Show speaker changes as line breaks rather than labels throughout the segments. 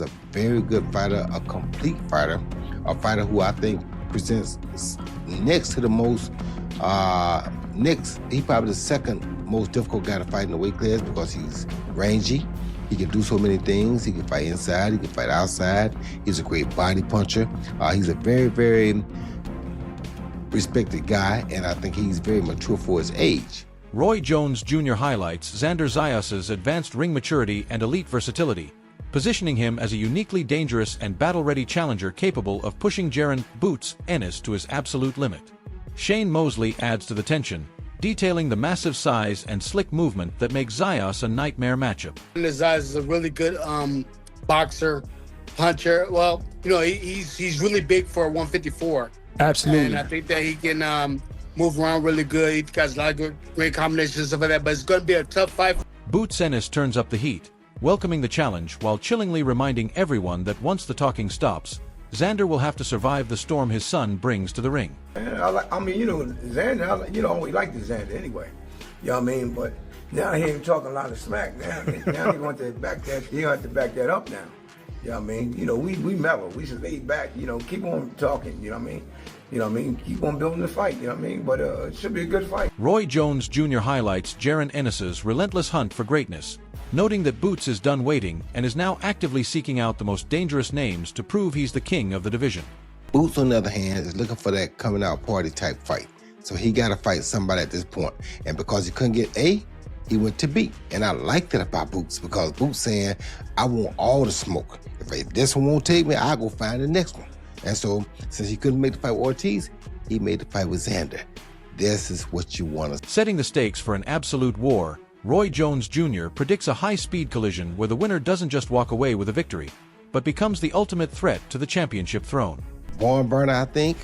A very good fighter, a complete fighter, a fighter who I think presents next to the most, he's probably the second most difficult guy to fight in the weight class because he's rangy. He can do so many things. He can fight inside, he can fight outside. He's a great body puncher. He's a very, very respected guy, and I think he's very mature for his age.
Roy Jones Jr. highlights Xander Zayas' advanced ring maturity and elite versatility, positioning him as a uniquely dangerous and battle-ready challenger capable of pushing Jaron "Boots" Ennis to his absolute limit. Shane Mosley adds to the tension, detailing the massive size and slick movement that makes Zayas a nightmare matchup.
Zayas is a really good boxer, puncher. Well, you know, he's really big for 154.
Absolutely.
And I think that he can move around really good. He's got a lot of good, great combinations and stuff like that, but it's going to be a tough fight.
Boots Ennis turns up the heat, welcoming the challenge while chillingly reminding everyone that once the talking stops, Xander will have to survive the storm his son brings to the ring.
I mean, you know, Xander, you know, we like the Xander anyway. You know what I mean? But now he ain't talking a lot of smack now. Now he want to back that, he have to back that up now. You know what I mean? You know, we mellow. We should lay back, you know, keep on talking, you know what I mean? You know what I mean? Keep on building the fight, you know what I mean? But it should be a good fight.
Roy Jones Jr. highlights Jaron Ennis's relentless hunt for greatness, noting that Boots is done waiting and is now actively seeking out the most dangerous names to prove he's the king of the division.
Boots, on the other hand, is looking for that coming out party type fight. So he got to fight somebody at this point. And because he couldn't get A, he went to B. And I like that about Boots because Boots saying, I want all the smoke. If this one won't take me, I'll go find the next one. And so, since he couldn't make the fight with Ortiz, he made the fight with Xander. This is what you want to.
Setting the stakes for an absolute war, Roy Jones Jr. predicts a high-speed collision where the winner doesn't just walk away with a victory, but becomes the ultimate threat to the championship throne.
Barn burner, I think.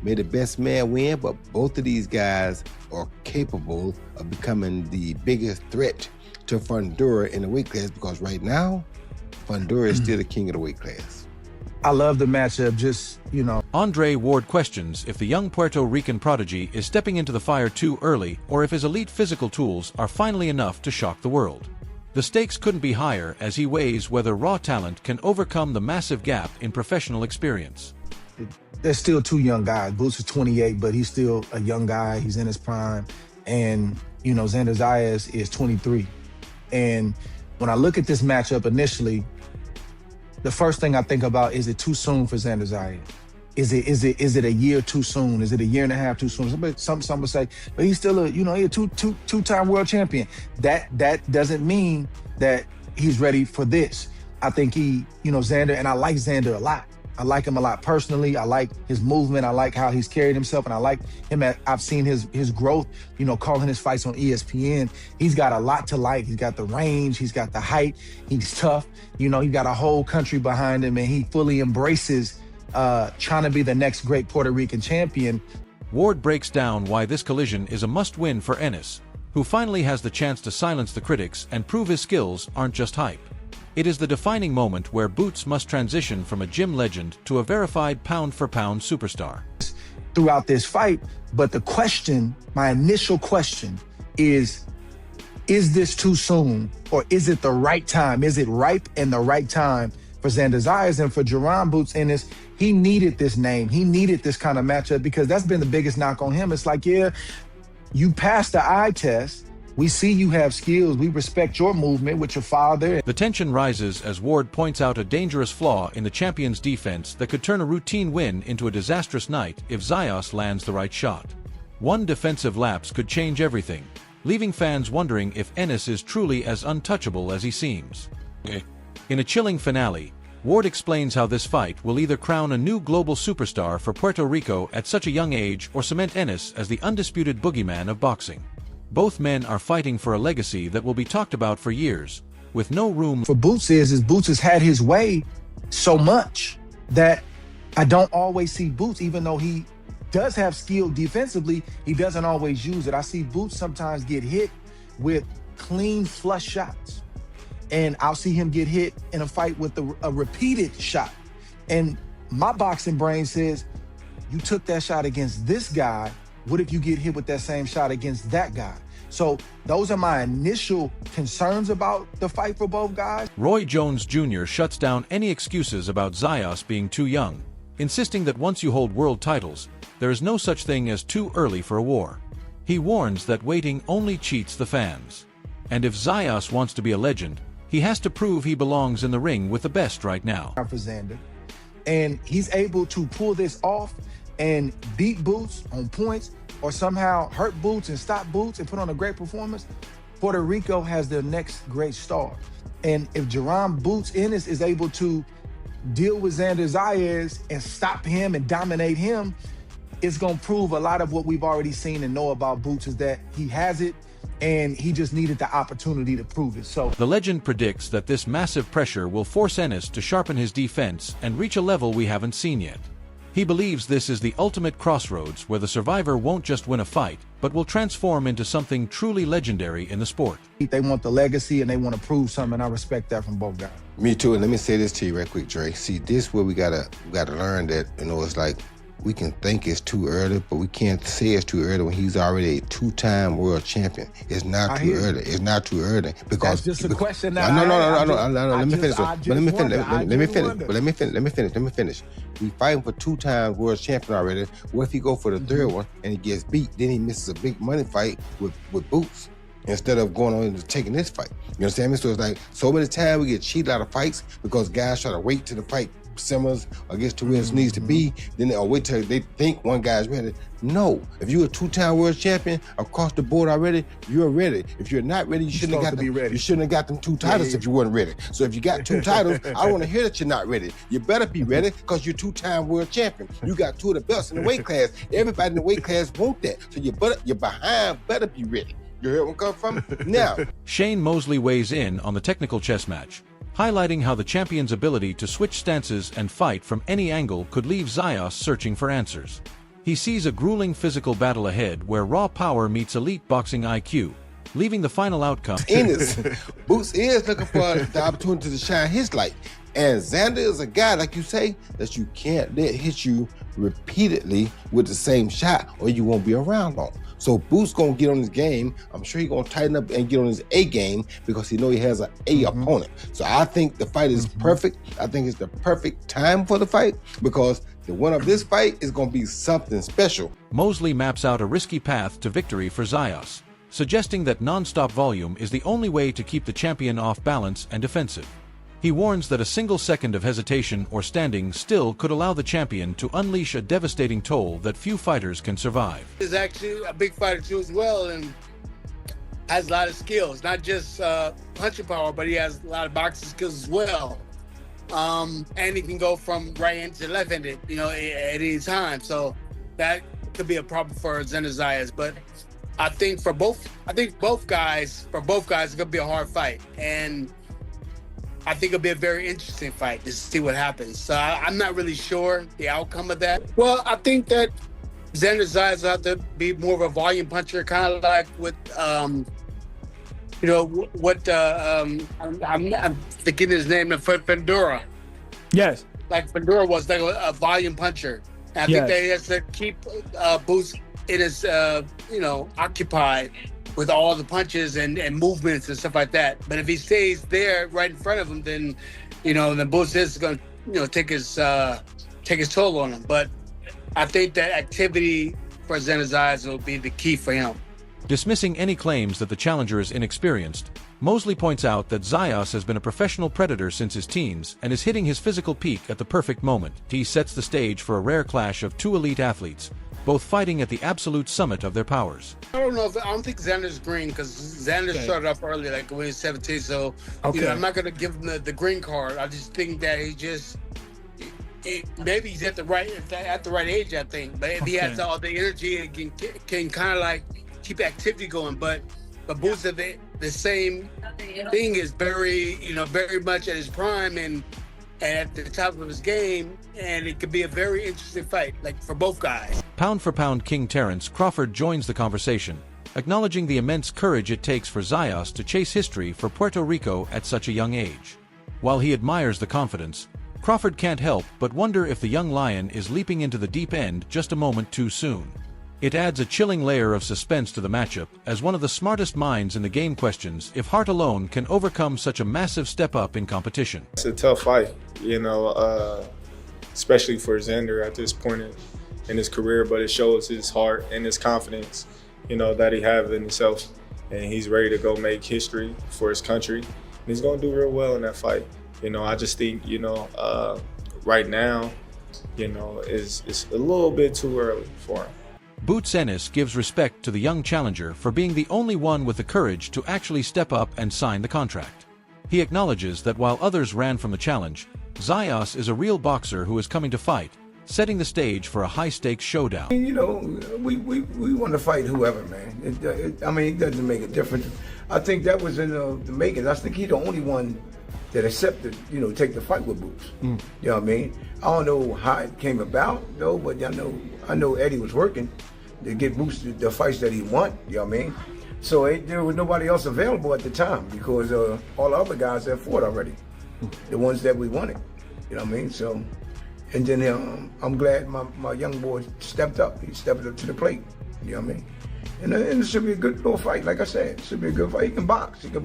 May the best man win, but both of these guys are capable of becoming the biggest threat to Fundora in the weight class because right now, Fundora is still the king of the weight class.
I love the matchup, just, you know.
Andre Ward questions if the young Puerto Rican prodigy is stepping into the fire too early or if his elite physical tools are finally enough to shock the world. The stakes couldn't be higher as he weighs whether raw talent can overcome the massive gap in professional experience.
There's still two young guys. Boots is 28, but he's still a young guy. He's in his prime. And, you know, Xander Zayas is 23. And when I look at this matchup initially, the first thing I think about, is it too soon for Xander Zayas? Is it a year too soon? Is it a year and a half too soon? Some would say, but he's still a two-time world champion. That doesn't mean that he's ready for this. I think Xander, and I like Xander a lot. I like him a lot personally. I like his movement. I like how he's carried himself, and I like him. I've seen his growth, calling his fights on ESPN. He's got a lot to like. He's got the range. He's got the height. He's tough. He got a whole country behind him, and he fully embraces trying to be the next great Puerto Rican champion.
Ward breaks down why this collision is a must-win for Ennis, who finally has the chance to silence the critics and prove his skills aren't just hype. It is the defining moment where Boots must transition from a gym legend to a verified pound-for-pound superstar.
Throughout this fight, but my initial question is this too soon, or is it the right time? Is it ripe and the right time for Xander Zayas? And for Jaron Boots Ennis, he needed this name. He needed this kind of matchup because that's been the biggest knock on him. It's like, yeah, you passed the eye test. We see you have skills. We respect your movement with your father.
The tension rises as Ward points out a dangerous flaw in the champion's defense that could turn a routine win into a disastrous night if Zayas lands the right shot. One defensive lapse could change everything, leaving fans wondering if Ennis is truly as untouchable as he seems. In a chilling finale, Ward explains how this fight will either crown a new global superstar for Puerto Rico at such a young age or cement Ennis as the undisputed boogeyman of boxing. Both men are fighting for a legacy that will be talked about for years, with no room
for Boots. Boots has had his way so much that I don't always see Boots, even though he does have skill defensively, he doesn't always use it. I see Boots sometimes get hit with clean flush shots, and I'll see him get hit in a fight with a repeated shot. And my boxing brain says, you took that shot against this guy. What if you get hit with that same shot against that guy? So those are my initial concerns about the fight for both guys.
Roy Jones Jr. shuts down any excuses about Zayas being too young, insisting that once you hold world titles, there is no such thing as too early for a war. He warns that waiting only cheats the fans. And if Zayas wants to be a legend, he has to prove he belongs in the ring with the best right now.
For Xander. And he's able to pull this off and beat Boots on points, or somehow hurt Boots and stop Boots and put on a great performance. Puerto Rico has their next great star. And if Jaron Boots Ennis is able to deal with Xander Zayas and stop him and dominate him, it's going to prove a lot of what we've already seen and know about Boots, is that he has it, and he just needed the opportunity to prove it. So
the legend predicts that this massive pressure will force Ennis to sharpen his defense and reach a level we haven't seen yet. He believes this is the ultimate crossroads where the survivor won't just win a fight, but will transform into something truly legendary in the sport.
They want the legacy and they want to prove something, and I respect that from both guys.
Me too, and let me say this to you real quick, Dre. See, this where we gotta learn that, it's like we can think it's too early, but we can't say it's too early when he's already a two-time world champion. It's not too early. It's not too early because
that's just a question now.
No. Let me finish. Let me finish. We fighting for 2 times world champion already. What if he go for the third one and he gets beat? Then he misses a big money fight with Boots instead of going on and taking this fight. You understand me? So it's like so many times we get cheated out of fights because guys try to wait till the fight simmers or gets to where it needs to be, then they'll wait till they think one guy's ready. No, if you're a 2-time world champion across the board already, you're ready. If you're not ready, you shouldn't have got them. You shouldn't have got them 2 titles if you weren't ready. So if you got 2 titles, I don't want to hear that you're not ready. You better be ready because you're 2-time world champion. You got 2 of the belts in the weight class. Everybody in the weight class want that. So your behind better be ready. You hear where I'm coming from? Now,
Shane Mosley weighs in on the technical chess match, highlighting how the champion's ability to switch stances and fight from any angle could leave Zayas searching for answers. He sees a grueling physical battle ahead where raw power meets elite boxing IQ, leaving the final outcome.
Boots is looking for the opportunity to shine his light. And Xander is a guy, like you say, that you can't let hit you repeatedly with the same shot or you won't be around long. So Boots gonna get on his game. I'm sure he's gonna tighten up and get on his A game because he know he has an A opponent. So I think the fight is perfect. I think it's the perfect time for the fight because the winner of this fight is gonna be something special.
Mosley maps out a risky path to victory for Zayas, suggesting that non-stop volume is the only way to keep the champion off balance and defensive. He warns that a single second of hesitation or standing still could allow the champion to unleash a devastating toll that few fighters can survive.
He's actually a big fighter too as well, and has a lot of skills, not just punching power, but he has a lot of boxing skills as well. And he can go from right-handed to left-handed, at any time. So that could be a problem for Xander Zayas. But I think both guys, it's gonna be a hard fight, and I think it'll be a very interesting fight to see what happens. So I'm not really sure the outcome of that. Well, I think that Xander Zayas will have to be more of a volume puncher, kind of like with, I'm forgetting his name, Fendura.
Yes.
Like Fendura was like a volume puncher. And I think that he has to keep Boots in his, occupied with all the punches and movements and stuff like that. But if he stays there right in front of him, then, then Boots is going to, take his toll on him. But I think that activity for Xander Zayas will be the key for him.
Dismissing any claims that the challenger is inexperienced, Mosley points out that Zayas has been a professional predator since his teens and is hitting his physical peak at the perfect moment. He sets the stage for a rare clash of 2 elite athletes, both fighting at the absolute summit of their powers.
I don't think Xander's green because Xander started off early, like when he was 17. So, I'm not going to give him the green card. I just think that maybe he's at the right age, I think. But if he has all the energy and can kind of like keep activity going, but Boots at the same thing is very much at his prime and at the top of his game, and it could be a very interesting fight, like for both guys.
Pound for pound King Terence Crawford joins the conversation, acknowledging the immense courage it takes for Zayas to chase history for Puerto Rico at such a young age. While he admires the confidence, Crawford can't help but wonder if the young lion is leaping into the deep end just a moment too soon. It adds a chilling layer of suspense to the matchup, as one of the smartest minds in the game questions if heart alone can overcome such a massive step up in competition.
It's a tough fight, especially for Xander at this point in his career, but it shows his heart and his confidence, that he has in himself, and he's ready to go make history for his country, and he's going to do real well in that fight. I just think, right now, it's a little bit too early for him.
Boots Ennis gives respect to the young challenger for being the only one with the courage to actually step up and sign the contract. He acknowledges that while others ran from the challenge, Zayas is a real boxer who is coming to fight, setting the stage for a high-stakes showdown.
We want to fight whoever, man. It doesn't make a difference. I think that was in the making. I think he's the only one that accepted, take the fight with Boots. You know what I mean? I don't know how it came about, though, but I know Eddie was working to get Boots the fights that he won. You know what I mean? So there was nobody else available at the time because all the other guys had fought already, the ones that we wanted. You know what I mean? So, and then I'm glad my young boy stepped up. He stepped up to the plate. You know what I mean? And it should be a good little fight. Like I said, it should be a good fight. He can box. You know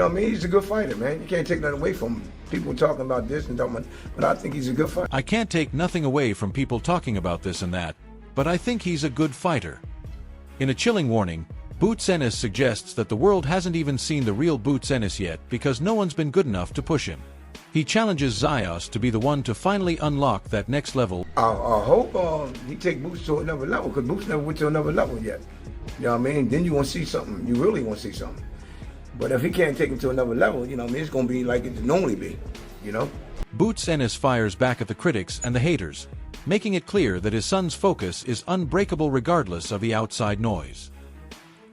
what I mean? He's a good fighter, man. You can't take nothing away from him. People talking about this and talking about, but I think he's a good fighter.
I can't take nothing away from people talking about this and that, but I think he's a good fighter. In a chilling warning, Boots Ennis suggests that the world hasn't even seen the real Boots Ennis yet because no one's been good enough to push him. He challenges Zayas to be the one to finally unlock that next level.
I hope he take Boots to another level, because Boots never went to another level yet. You know what I mean? Then you want to see something. You really want to see something. But if he can't take him to another level, it's going to be like it normally be,
Boots Ennis fires back at the critics and the haters, making it clear that his son's focus is unbreakable regardless of the outside noise.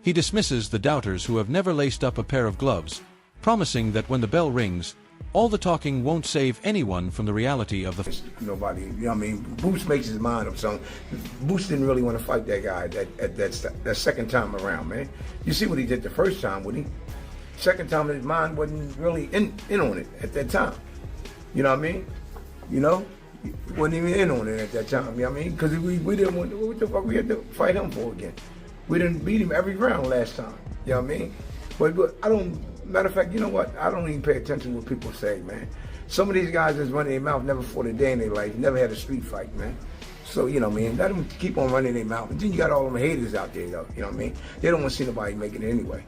He dismisses the doubters who have never laced up a pair of gloves, promising that when the bell rings, all the talking won't save anyone from the reality of the
nobody. Boots makes his mind up. So Boots didn't really want to fight that guy that second time around, man. You see what he did the first time, wouldn't he? Second time, his mind wasn't really in on it at that time. You know what I mean? He wasn't even in on it at that time. You know what I mean? Because we didn't want. What the fuck we had to fight him for again? We didn't beat him every round last time. You know what I mean? But I don't. Matter of fact, you know what? I don't even pay attention to what people say, man. Some of these guys just running their mouth, never fought a day in their life, never had a street fight, man. So, let them keep on running their mouth. And then you got all them haters out there, though. You know what I mean? They don't want to see nobody making it anyway.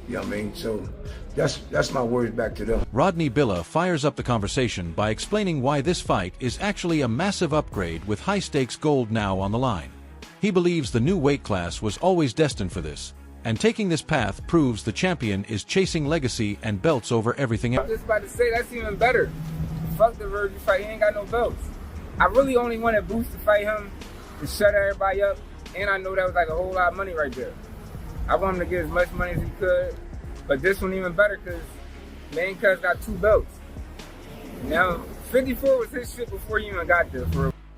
You know what I mean? So that's my words back to them.
Rodney Billa fires up the conversation by explaining why this fight is actually a massive upgrade with high-stakes gold now on the line. He believes the new weight class was always destined for this, and taking this path proves the champion is chasing legacy and belts over everything else.
I was just about to say, that's even better. Fuck the Virgil fight, he ain't got no belts. I really only wanted Boots to fight him to shut everybody up, and I know that was like a whole lot of money right there. I want him to get as much money as he could, but this one even better because main cuz got 2 belts. Now, 54 was his shit before he even got there.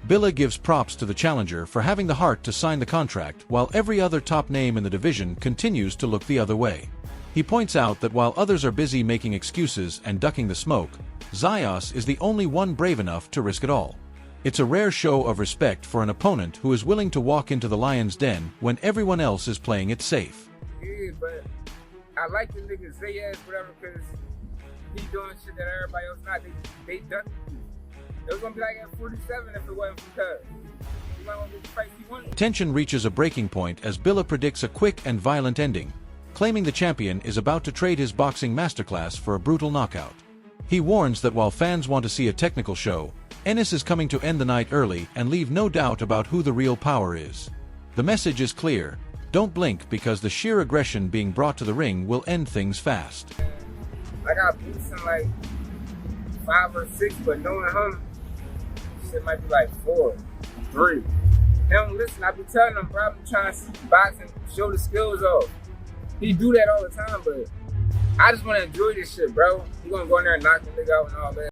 Billa gives props to the challenger for having the heart to sign the contract, while every other top name in the division continues to look the other way. He points out that while others are busy making excuses and ducking the smoke, Zayas is the only one brave enough to risk it all. It's a rare show of respect for an opponent who is willing to walk into the lion's den when everyone else is playing it safe.
Yeah, but I like the nigga Zayas, whatever, because he doing shit that everybody else not. They ducking you. It was going to be like at 47 if it wasn't for Cuz. He might want to get the fight he wanted.
Tension reaches a breaking point as Billa predicts a quick and violent ending, claiming the champion is about to trade his boxing masterclass for a brutal knockout. He warns that while fans want to see a technical show, Ennis is coming to end the night early and leave no doubt about who the real power is. The message is clear: don't blink, because the sheer aggression being brought to the ring will end things fast.
I got Boots in like 5 or 6, but knowing him, shit might be like 4, 3. Him, listen, I be telling him, bro, I'm trying to box and show the skills off. He do that all the time, but I just want to enjoy this shit, bro. He gonna go in there and knock the nigga out and all that.